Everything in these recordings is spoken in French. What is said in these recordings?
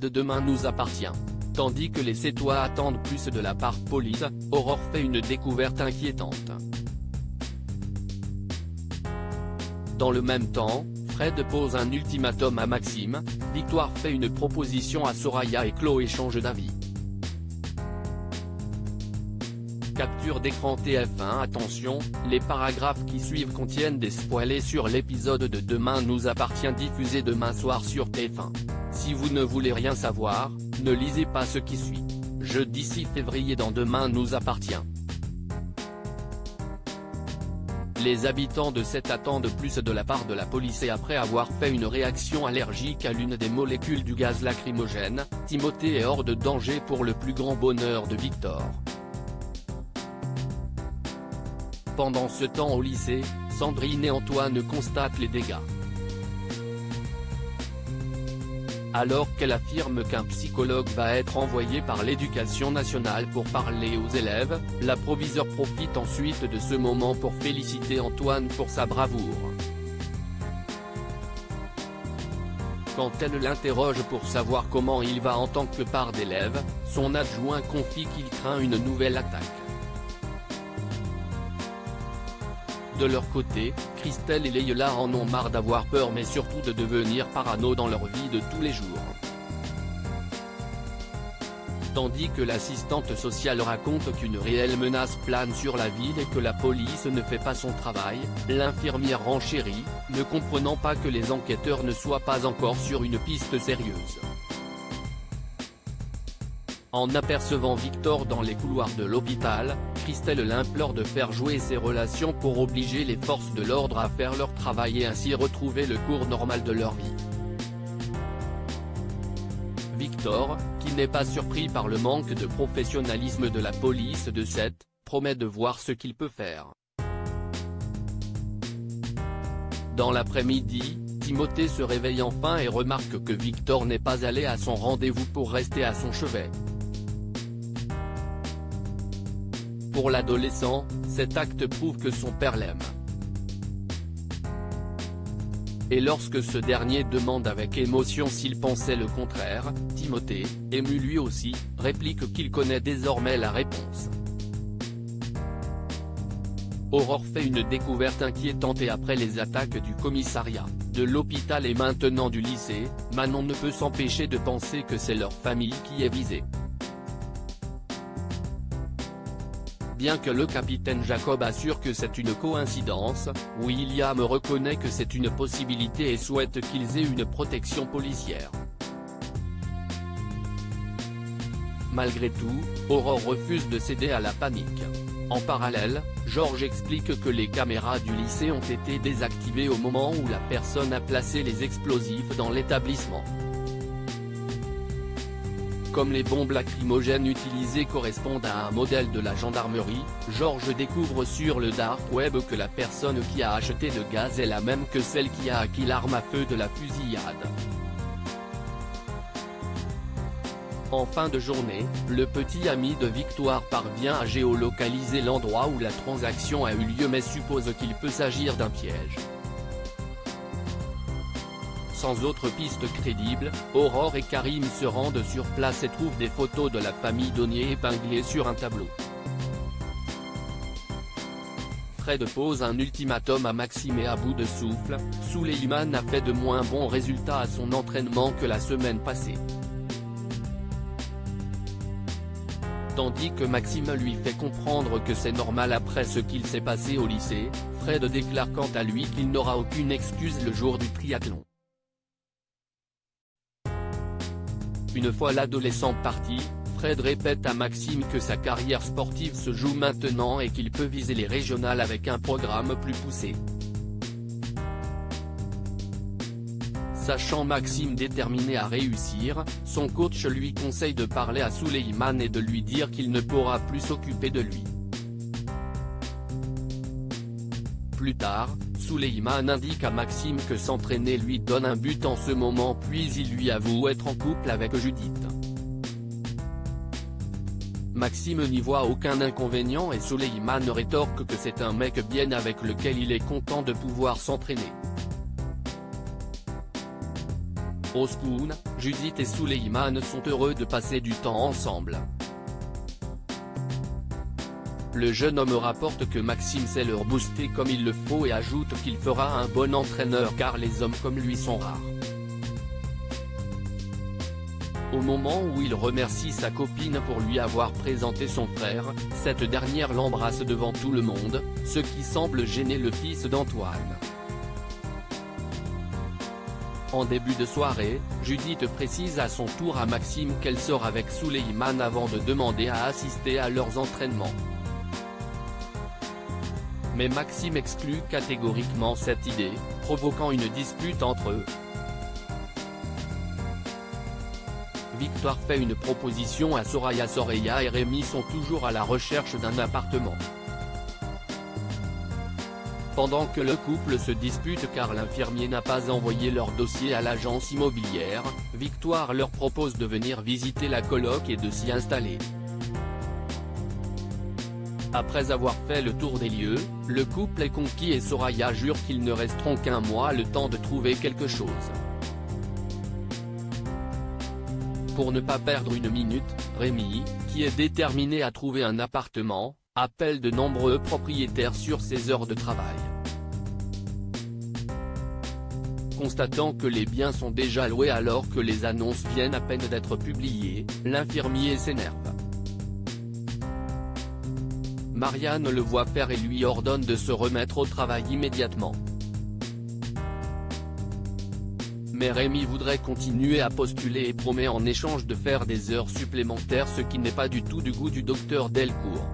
de Demain nous appartient. Tandis que les Sétois attendent plus de la part police, Aurore fait une découverte inquiétante. Dans le même temps, Fred pose un ultimatum à Maxime, Victoire fait une proposition à Soraya et Chloé change d'avis. Capture d'écran TF1. Attention, les paragraphes qui suivent contiennent des spoilers sur l'épisode de Demain nous appartient diffusé demain soir sur TF1. Si vous ne voulez rien savoir, ne lisez pas ce qui suit. Jeudi 6 février dans Demain nous appartient. Les habitants de Sète attendent plus de la part de la police et après avoir fait une réaction allergique à l'une des molécules du gaz lacrymogène, Timothée est hors de danger pour le plus grand bonheur de Victor. Pendant ce temps au lycée, Sandrine et Antoine constatent les dégâts. Alors qu'elle affirme qu'un psychologue va être envoyé par l'Éducation nationale pour parler aux élèves, la proviseure profite ensuite de ce moment pour féliciter Antoine pour sa bravoure. Quand elle l'interroge pour savoir comment il va en tant que parent d'élève, son adjoint confie qu'il craint une nouvelle attaque. De leur côté, Christelle et Leïla en ont marre d'avoir peur mais surtout de devenir parano dans leur vie de tous les jours. Tandis que l'assistante sociale raconte qu'une réelle menace plane sur la ville et que la police ne fait pas son travail, l'infirmière renchérit, ne comprenant pas que les enquêteurs ne soient pas encore sur une piste sérieuse. En apercevant Victor dans les couloirs de l'hôpital, Christelle l'implore de faire jouer ses relations pour obliger les forces de l'ordre à faire leur travail et ainsi retrouver le cours normal de leur vie. Victor, qui n'est pas surpris par le manque de professionnalisme de la police de Sète, promet de voir ce qu'il peut faire. Dans l'après-midi, Timothée se réveille enfin et remarque que Victor n'est pas allé à son rendez-vous pour rester à son chevet. Pour l'adolescent, cet acte prouve que son père l'aime. Et lorsque ce dernier demande avec émotion s'il pensait le contraire, Timothée, ému lui aussi, réplique qu'il connaît désormais la réponse. Aurore fait une découverte inquiétante et après les attaques du commissariat, de l'hôpital et maintenant du lycée, Manon ne peut s'empêcher de penser que c'est leur famille qui est visée. Bien que le capitaine Jacob assure que c'est une coïncidence, William reconnaît que c'est une possibilité et souhaite qu'ils aient une protection policière. Malgré tout, Aurore refuse de céder à la panique. En parallèle, Georges explique que les caméras du lycée ont été désactivées au moment où la personne a placé les explosifs dans l'établissement. Comme les bombes lacrymogènes utilisées correspondent à un modèle de la gendarmerie, Georges découvre sur le dark web que la personne qui a acheté le gaz est la même que celle qui a acquis l'arme à feu de la fusillade. En fin de journée, le petit ami de Victoire parvient à géolocaliser l'endroit où la transaction a eu lieu mais suppose qu'il peut s'agir d'un piège. Sans autre piste crédible, Aurore et Karim se rendent sur place et trouvent des photos de la famille Donnier épinglées sur un tableau. Fred pose un ultimatum à Maxime et à bout de souffle, Souleymane a fait de moins bons résultats à son entraînement que la semaine passée. Tandis que Maxime lui fait comprendre que c'est normal après ce qu'il s'est passé au lycée, Fred déclare quant à lui qu'il n'aura aucune excuse le jour du triathlon. Une fois l'adolescent parti, Fred répète à Maxime que sa carrière sportive se joue maintenant et qu'il peut viser les régionales avec un programme plus poussé. Sachant Maxime déterminé à réussir, son coach lui conseille de parler à Souleymane et de lui dire qu'il ne pourra plus s'occuper de lui. Plus tard, Souleymane indique à Maxime que s'entraîner lui donne un but en ce moment puis il lui avoue être en couple avec Judith. Maxime n'y voit aucun inconvénient et Souleymane rétorque que c'est un mec bien avec lequel il est content de pouvoir s'entraîner. Au Spoon, Judith et Suleiman sont heureux de passer du temps ensemble. Le jeune homme rapporte que Maxime sait leur booster comme il le faut et ajoute qu'il fera un bon entraîneur car les hommes comme lui sont rares. Au moment où il remercie sa copine pour lui avoir présenté son frère, cette dernière l'embrasse devant tout le monde, ce qui semble gêner le fils d'Antoine. En début de soirée, Judith précise à son tour à Maxime qu'elle sort avec Suleiman avant de demander à assister à leurs entraînements. Mais Maxime exclut catégoriquement cette idée, provoquant une dispute entre eux. Victoire fait une proposition à Soraya. Soraya et Rémi sont toujours à la recherche d'un appartement. Pendant que le couple se dispute car l'infirmier n'a pas envoyé leur dossier à l'agence immobilière, Victoire leur propose de venir visiter la coloc et de s'y installer. Après avoir fait le tour des lieux, le couple est conquis et Soraya jure qu'ils ne resteront qu'un mois le temps de trouver quelque chose. Pour ne pas perdre une minute, Rémi, qui est déterminé à trouver un appartement, appelle de nombreux propriétaires sur ses heures de travail. Constatant que les biens sont déjà loués alors que les annonces viennent à peine d'être publiées, l'infirmier s'énerve. Marianne le voit faire et lui ordonne de se remettre au travail immédiatement. Mais Rémi voudrait continuer à postuler et promet en échange de faire des heures supplémentaires, ce qui n'est pas du tout du goût du docteur Delcourt.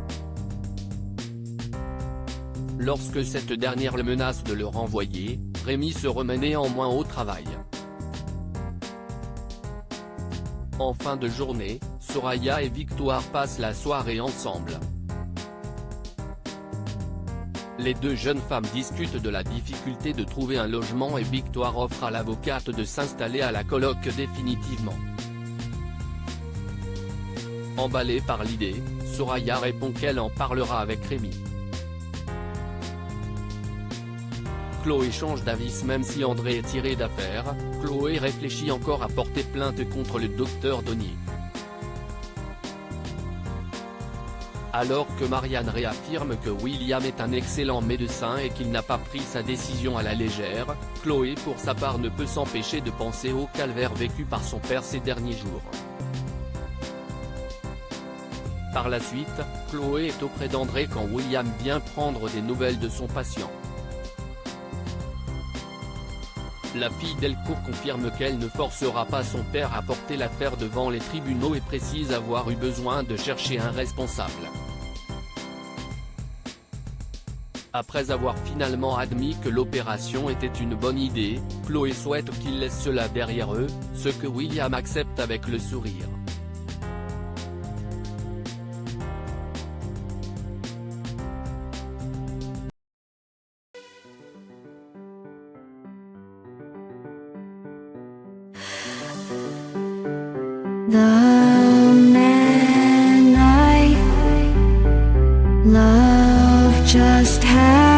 Lorsque cette dernière le menace de le renvoyer, Rémi se remet néanmoins au travail. En fin de journée, Soraya et Victoire passent la soirée ensemble. Les deux jeunes femmes discutent de la difficulté de trouver un logement et Victoire offre à l'avocate de s'installer à la coloc définitivement. Emballée par l'idée, Soraya répond qu'elle en parlera avec Rémi. Chloé change d'avis. Même si André est tiré d'affaire, Chloé réfléchit encore à porter plainte contre le docteur Donnier. Alors que Marianne réaffirme que William est un excellent médecin et qu'il n'a pas pris sa décision à la légère, Chloé pour sa part ne peut s'empêcher de penser au calvaire vécu par son père ces derniers jours. Par la suite, Chloé est auprès d'André quand William vient prendre des nouvelles de son patient. La fille Delcourt confirme qu'elle ne forcera pas son père à porter l'affaire devant les tribunaux et précise avoir eu besoin de chercher un responsable. Après avoir finalement admis que l'opération était une bonne idée, Chloé souhaite qu'ils laissent cela derrière eux, ce que William accepte avec le sourire. The man I love just had